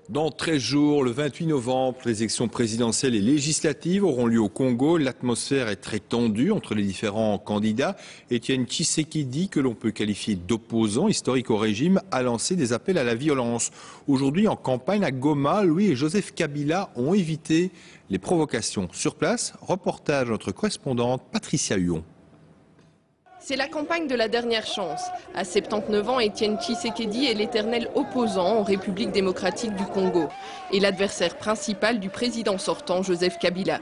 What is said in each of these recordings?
Dans 13 jours, le 28 novembre, les élections présidentielles et législatives auront lieu au Congo. L'atmosphère est très tendue entre les différents candidats. Étienne Tshisekedi, que l'on peut qualifier d'opposant historique au régime, a lancé des appels à la violence. Aujourd'hui, en campagne à Goma, lui et Joseph Kabila ont évité les provocations. Sur place, reportage de notre correspondante Patricia Huon. C'est la campagne de la dernière chance. À 79 ans, Étienne Tshisekedi est l'éternel opposant en République démocratique du Congo et l'adversaire principal du président sortant, Joseph Kabila.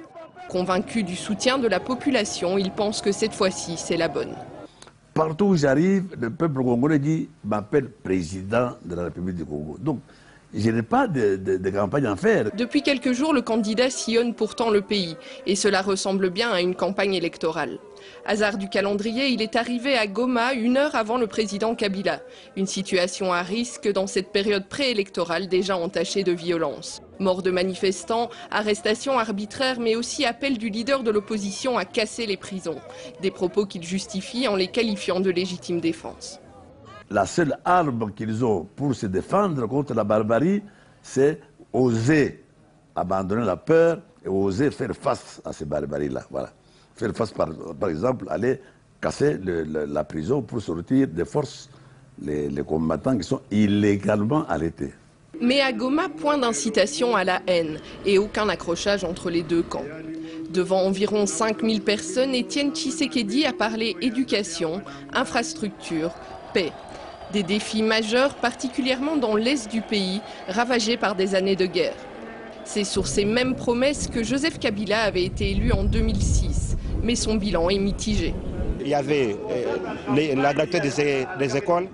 Convaincu du soutien de la population, il pense que cette fois-ci, c'est la bonne. Partout où j'arrive, le peuple congolais m'appelle président de la République du Congo. Donc, je n'ai pas de campagne à faire. Depuis quelques jours, le candidat sillonne pourtant le pays et cela ressemble bien à une campagne électorale. Hasard du calendrier, il est arrivé à Goma 1 heure avant le président Kabila. Une situation à risque dans cette période préélectorale déjà entachée de violence. Mort de manifestants, arrestations arbitraires mais aussi appel du leader de l'opposition à casser les prisons. Des propos qu'il justifie en les qualifiant de légitime défense. La seule arme qu'ils ont pour se défendre contre la barbarie, c'est oser abandonner la peur et oser faire face à ces barbaries-là. Voilà. Faire face, par exemple, aller casser la prison pour sortir des forces, les combattants qui sont illégalement arrêtés. Mais à Goma, point d'incitation à la haine et aucun accrochage entre les deux camps. Devant environ 5000 personnes, Étienne Tshisekedi a parlé éducation, infrastructure, paix. Des défis majeurs, particulièrement dans l'est du pays, ravagé par des années de guerre. C'est sur ces mêmes promesses que Joseph Kabila avait été élu en 2006, mais son bilan est mitigé. Il y avait la gratuité des écoles,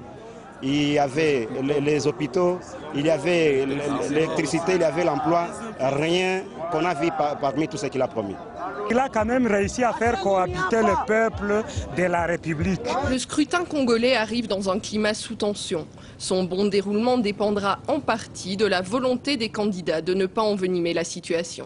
il y avait les hôpitaux, il y avait l'électricité, il y avait l'emploi, rien qu'on a vu parmi tout ce qu'il a promis. Il a quand même réussi à faire cohabiter le peuple de la République. Le scrutin congolais arrive dans un climat sous tension. Son bon déroulement dépendra en partie de la volonté des candidats de ne pas envenimer la situation.